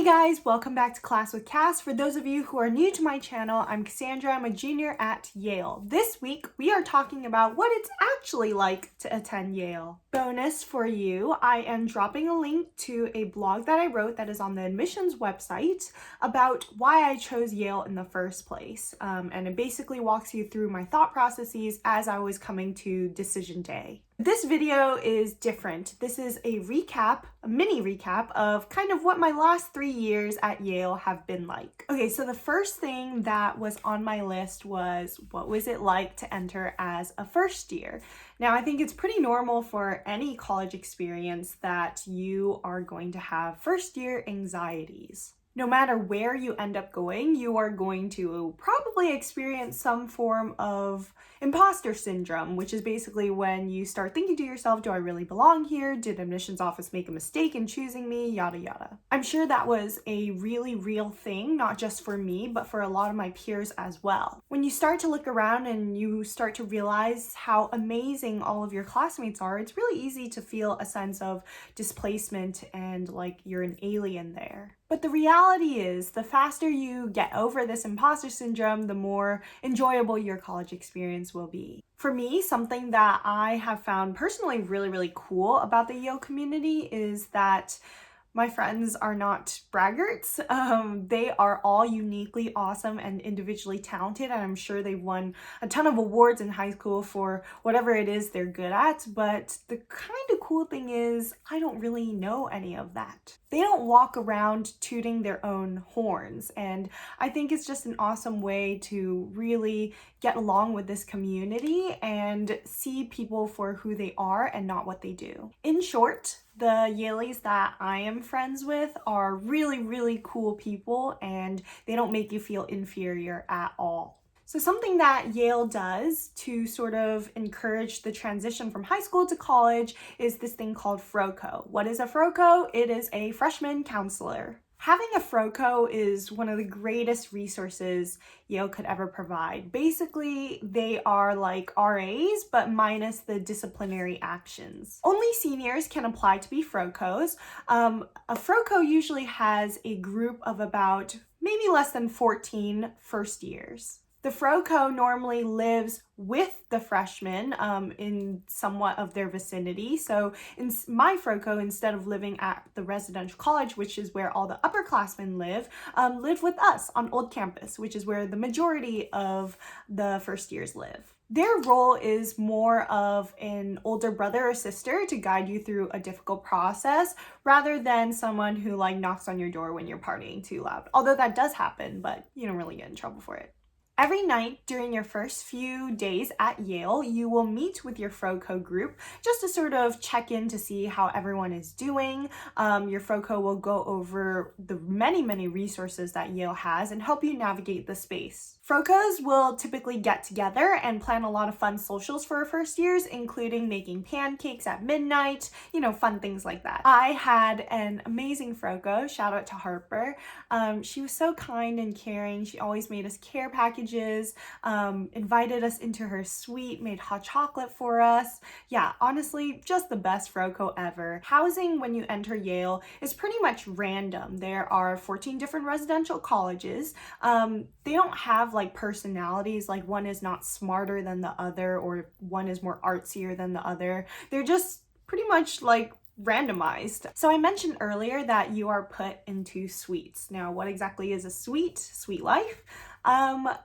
guys, welcome back to Class with Cass. For those of you who are new to my channel, I'm Cassandra. I'm a junior at Yale. This week, we are talking about what it's actually like to attend Yale. Bonus for you, I am dropping a link to a blog that I wrote that is on the admissions website about why I chose Yale in the first place. And it basically walks you through my thought processes as I was coming to decision day. This video is different. This is a mini recap of kind of what my last 3 years at Yale have been like. Okay, so the first thing that was on my list was, what was it like to enter as a first year? Now, I think it's pretty normal for any college experience that you are going to have first year anxieties. No matter where you end up going, you are going to probably experience some form of imposter syndrome, which is basically when you start thinking to yourself, do I really belong here? Did admissions office make a mistake in choosing me? Yada yada. I'm sure that was a really real thing, not just for me, but for a lot of my peers as well. When you start to look around and you start to realize how amazing all of your classmates are, it's really easy to feel a sense of displacement and like you're an alien there. But the reality is, the faster you get over this imposter syndrome, the more enjoyable your college experience will be. For me, something that I have found personally really cool about the Yale community is that my friends are not braggarts. They are all uniquely awesome and individually talented, and I'm sure they won a ton of awards in high school for whatever it is they're good at, but the kind of cool thing is I don't really know any of that. They don't walk around tooting their own horns, and I think it's just an awesome way to really get along with this community and see people for who they are and not what they do. In short, the Yaleys that I am friends with are really cool people, and they don't make you feel inferior at all. So something that Yale does to sort of encourage the transition from high school to college is this thing called froco. What is a froco? It is a freshman counselor. Having a froco is one of the greatest resources Yale could ever provide. Basically, they are like RAs, but minus the disciplinary actions. Only seniors can apply to be frocos. A froco usually has a group of about maybe less than 14 first years. The froco normally lives with the freshmen in somewhat of their vicinity. So in my froco, instead of living at the residential college, which is where all the upperclassmen live with us on Old Campus, which is where the majority of the first years live. Their role is more of an older brother or sister to guide you through a difficult process rather than someone who like knocks on your door when you're partying too loud. Although that does happen, but you don't really get in trouble for it. Every night during your first few days at Yale, you will meet with your froco group just to sort of check in to see how everyone is doing. Your froco will go over the many resources that Yale has and help you navigate the space. Frocos will typically get together and plan a lot of fun socials for first years, including making pancakes at midnight, fun things like that. I had an amazing froco, shout out to Harper. She was so kind and caring. She always made us care packages, invited us into her suite, made hot chocolate for us. Yeah, honestly, just the best froco ever. Housing when you enter Yale is pretty much random. There are 14 different residential colleges. They don't have like personalities, like one is not smarter than the other or one is more artsier than the other. They're just pretty much like randomized. So I mentioned earlier that you are put into suites. Now, what exactly is a suite? Suite life?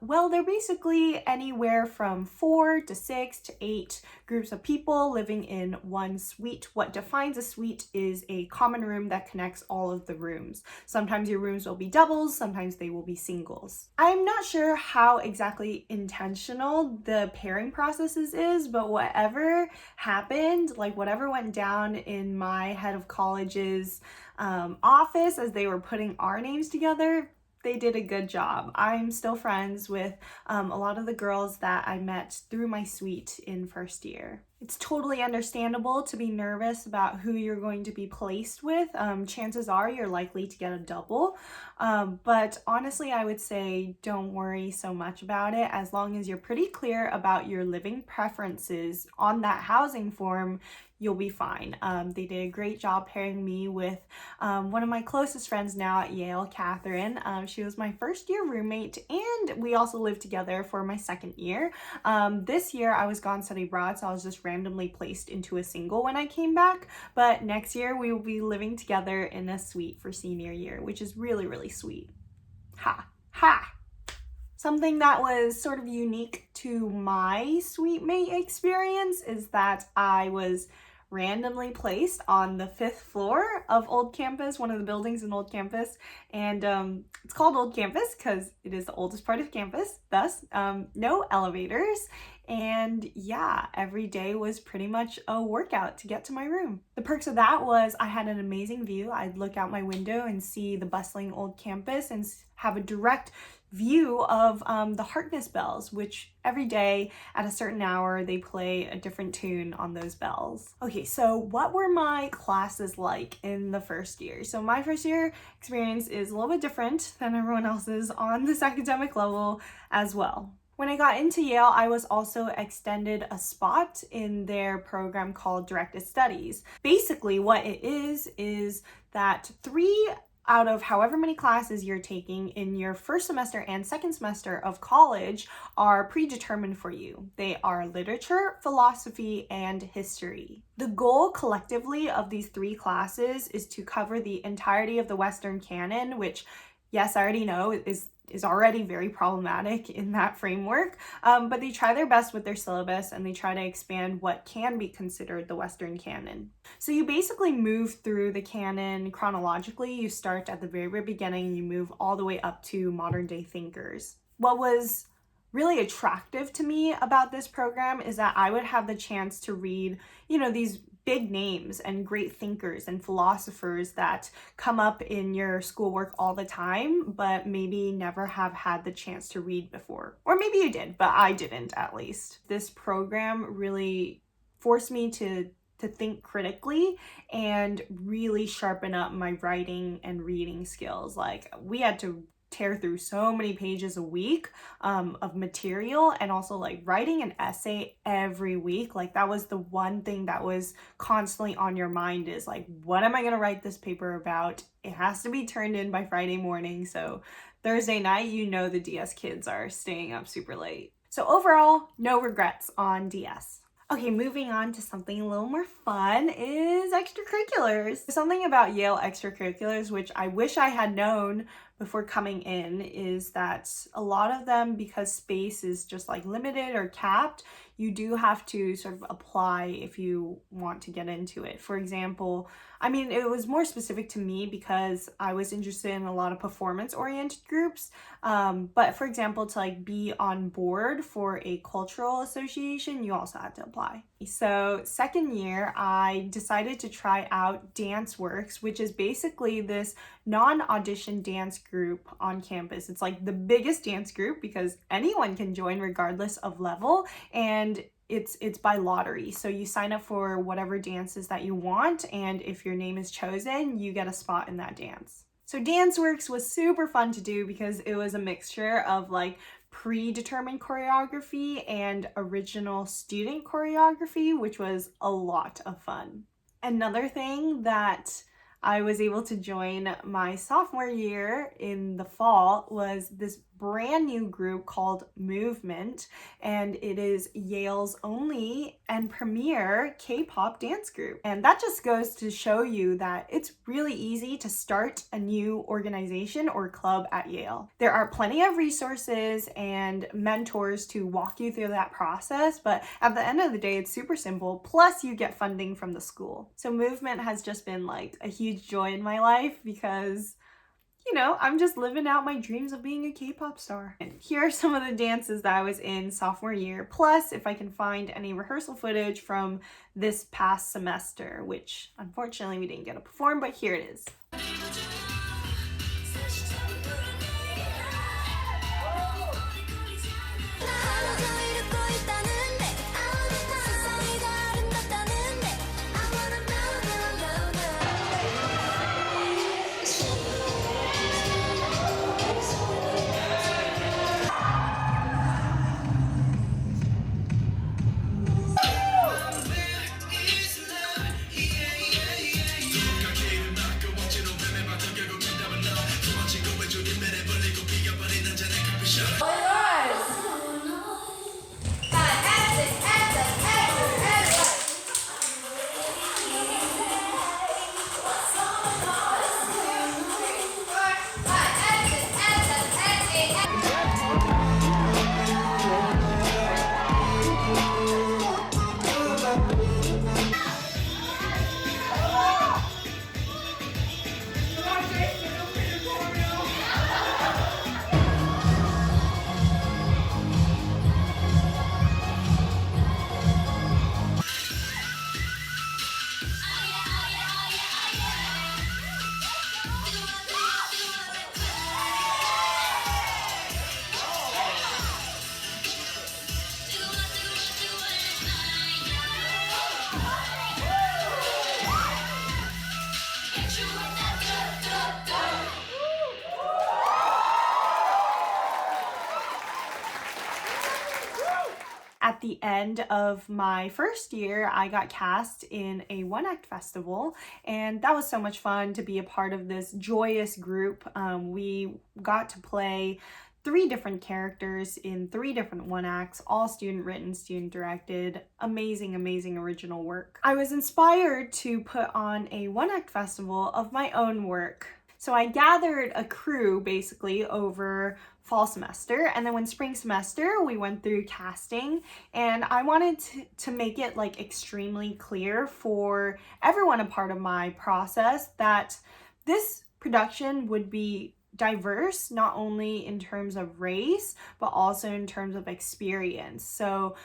Well, they're basically anywhere from 4 to 6 to 8 groups of people living in one suite. What defines a suite is a common room that connects all of the rooms. Sometimes your rooms will be doubles, sometimes they will be singles. I'm not sure how exactly intentional the pairing processes is, but whatever happened, like whatever went down in my head of college's office as they were putting our names together, they did a good job. I'm still friends with a lot of the girls that I met through my suite in first year. It's totally understandable to be nervous about who you're going to be placed with. Chances are you're likely to get a double. But honestly, I would say don't worry so much about it. As long as you're pretty clear about your living preferences on that housing form, you'll be fine. They did a great job pairing me with one of my closest friends now at Yale, Catherine. She was my first year roommate, and we also lived together for my second year. This year I was gone study abroad, so I was just randomly placed into a single when I came back, but next year we will be living together in a suite for senior year, which is really, really sweet. Ha! Ha! Something that was sort of unique to my suite mate experience is that I was randomly placed on the 5th floor of Old Campus, one of the buildings in Old Campus, and it's called Old Campus because it is the oldest part of campus, thus no elevators, and yeah, every day was pretty much a workout to get to my room. The perks of that was I had an amazing view. I'd look out my window and see the bustling Old Campus and have a direct view of the Harkness bells, which every day at a certain hour they play a different tune on those bells. Okay, so what were my classes like in the first year? So my first year experience is a little bit different than everyone else's on this academic level as well. When I got into Yale, I was also extended a spot in their program called Directed Studies. Basically, what it is that 3 out of however many classes you're taking in your first semester and second semester of college are predetermined for you. They are literature, philosophy, and history. The goal collectively of these 3 classes is to cover the entirety of the Western canon, which, yes, I already know is already very problematic in that framework, but they try their best with their syllabus and they try to expand what can be considered the Western canon. So you basically move through the canon chronologically. You start at the very, very beginning and you move all the way up to modern day thinkers. What was really attractive to me about this program is that I would have the chance to read, these big names and great thinkers and philosophers that come up in your schoolwork all the time, but maybe never have had the chance to read before. Or maybe you did, but I didn't, at least. This program really forced me to think critically and really sharpen up my writing and reading skills. Like, we had to tear through so many pages a week of material, and also like writing an essay every week. Like, that was the one thing that was constantly on your mind, is like, what am I going to write this paper about? It has to be turned in by Friday morning, so Thursday night, the DS kids are staying up super late. So overall, no regrets on DS. Okay, moving on to something a little more fun is extracurriculars. Something about Yale extracurriculars, which I wish I had known before coming in, is that a lot of them, because space is just like limited or capped, you do have to sort of apply if you want to get into it. For example, it was more specific to me because I was interested in a lot of performance-oriented groups. But for example, to like be on board for a cultural association, you also had to apply. So second year, I decided to try out DanceWorks, which is basically this non-audition dance group on campus. It's like the biggest dance group because anyone can join regardless of level, and it's by lottery. So you sign up for whatever dances that you want, and if your name is chosen, you get a spot in that dance. So DanceWorks was super fun to do because it was a mixture of like predetermined choreography and original student choreography, which was a lot of fun. Another thing that I was able to join my sophomore year in the fall was this brand new group called Movement, and it is Yale's only and premier K-pop dance group. And that just goes to show you that it's really easy to start a new organization or club at Yale. There are plenty of resources and mentors to walk you through that process, but at the end of the day, it's super simple, plus you get funding from the school. So Movement has just been like a huge joy in my life because I'm just living out my dreams of being a K-pop star. And here are some of the dances that I was in sophomore year, plus if I can find any rehearsal footage from this past semester, which unfortunately we didn't get to perform, but here it is. At the end of my first year, I got cast in a one-act festival, and that was so much fun to be a part of this joyous group. We got to play 3 different characters in 3 different one-acts, all student-written, student-directed, amazing, amazing original work. I was inspired to put on a one-act festival of my own work. So I gathered a crew basically over fall semester, and then when spring semester we went through casting, and I wanted to make it like extremely clear for everyone a part of my process that this production would be diverse, not only in terms of race, but also in terms of experience. So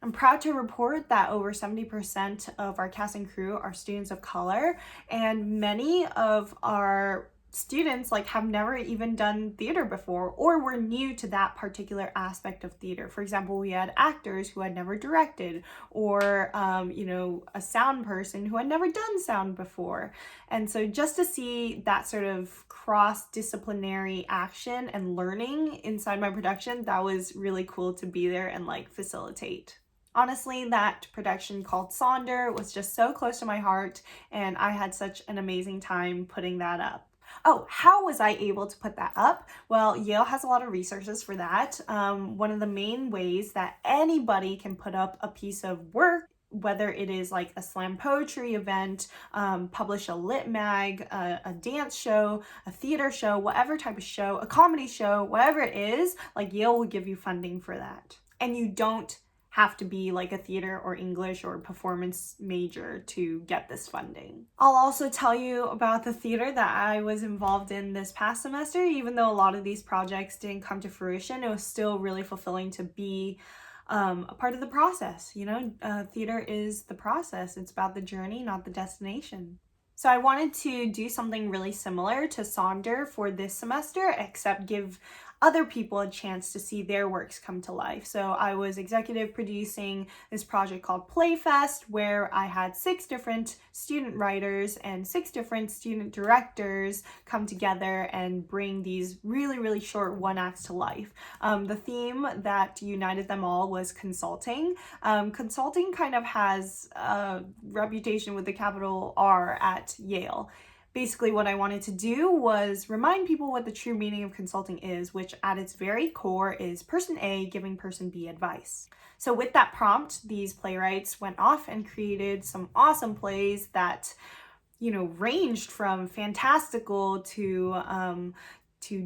I'm proud to report that over 70% of our cast and crew are students of color, and many of our students have never even done theater before, or were new to that particular aspect of theater. For example, we had actors who had never directed, or a sound person who had never done sound before. And so just to see that sort of cross-disciplinary action and learning inside my production, that was really cool to be there and facilitate. Honestly, that production called Sonder was just so close to my heart, and I had such an amazing time putting that up. Oh, how was I able to put that up? Well, Yale has a lot of resources for that. One of the main ways that anybody can put up a piece of work, whether it is like a slam poetry event, publish a lit mag, a dance show, a theater show, whatever type of show, a comedy show, whatever it is, Yale will give you funding for that. And you don't have to be a theater or English or performance major to get this funding. I'll also tell you about the theater that I was involved in this past semester. Even though a lot of these projects didn't come to fruition, it was still really fulfilling to be a part of the process. Theater is the process. It's about the journey, not the destination. So I wanted to do something really similar to Sonder for this semester, except give other people a chance to see their works come to life. So I was executive producing this project called Playfest, where I had 6 different student writers and 6 different student directors come together and bring these really, really short one-acts to life. The theme that united them all was consulting. Consulting kind of has a reputation with the capital R at Yale. Basically, what I wanted to do was remind people what the true meaning of consulting is, which at its very core is person A giving person B advice. So with that prompt, these playwrights went off and created some awesome plays that, ranged from fantastical to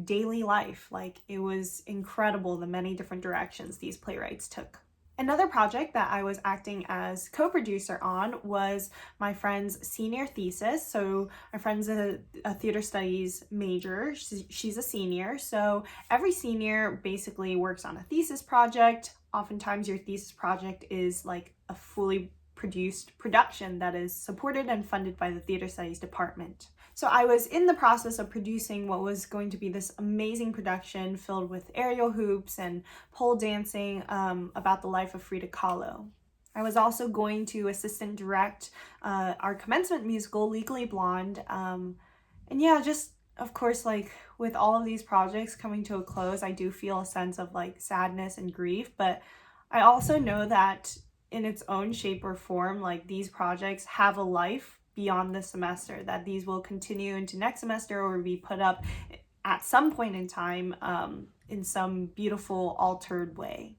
daily life. It was incredible the many different directions these playwrights took. Another project that I was acting as co-producer on was my friend's senior thesis. So my friend's a theater studies major. She's a senior. So every senior basically works on a thesis project. Oftentimes your thesis project is a fully produced production that is supported and funded by the theater studies department. So I was in the process of producing what was going to be this amazing production filled with aerial hoops and pole dancing about the life of Frida Kahlo. I was also going to assistant direct our commencement musical, Legally Blonde. And yeah, just of course, with all of these projects coming to a close, I do feel a sense of sadness and grief, but I also know that in its own shape or form, these projects have a life beyond this semester, that these will continue into next semester or be put up at some point in time in some beautiful altered way.